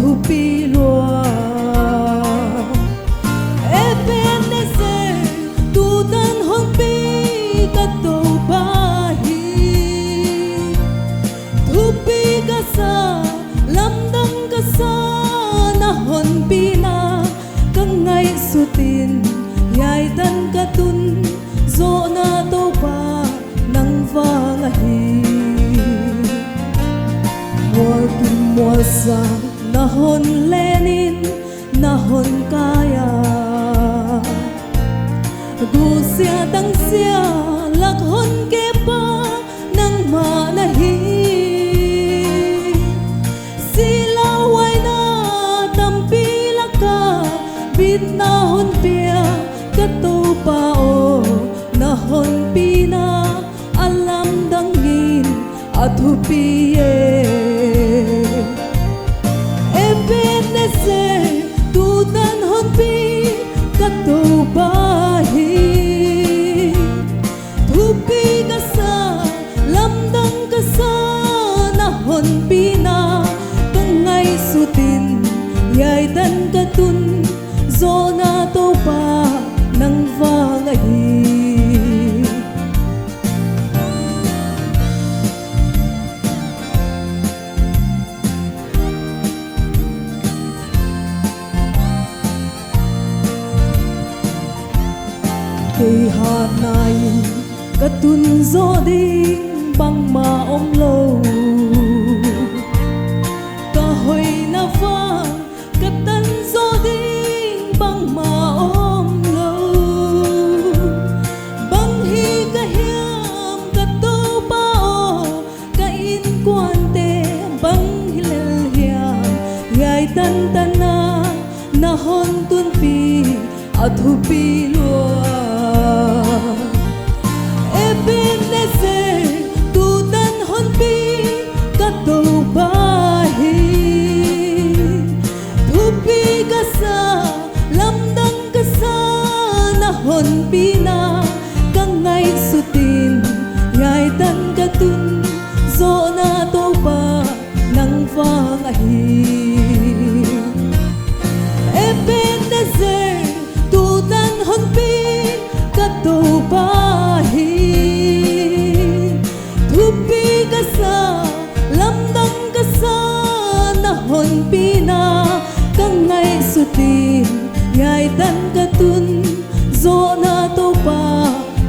thu pi lua Ebenezer tu tan hon pi ka to bahi thu pi ka sa lam dang ka sa na hon pi na ka ngai sutin yai tan ka tun zo na to pa nang vang hi Mùa kim mùa sa na hon lenin na hon kaya du sia tang sia lak hon ke pa nang ma na hi sila wai na tampi laka bit na hon pia ka to pa o na hon pi na alam dangin athu pi Ebenezer tu tan hon pi ka to bahi thu pi ka sa lam dang ka sa na hon pi na ka ngai sutin yai tan ka tun zo na to pa nang vang hi Cây hà này cả tuần gió đinh băng mà ôm lâu cả hồi na pha cả tân gió đinh băng mà ôm lâu băng hi cả hiam cả tô bao cả in quan tê băng hi lel hiam gai tan tan na hon tuần pi athu pi lua Ebenezer tu tan hon pi ka to bahi thu pi ka sa lam dang ka sa na hon pi na ka ngai sutin yai tan ka tun zo na to pa nang vang hi Ebenezer tu tan hon pi ka to bahi thu pi ka sa lam dang ka sa na hon pi na ka ngai sutin yai tan ka tun zo na to pa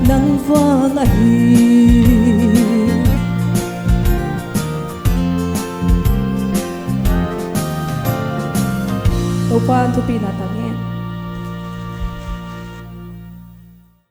nang vang hi to pa thu pi na ta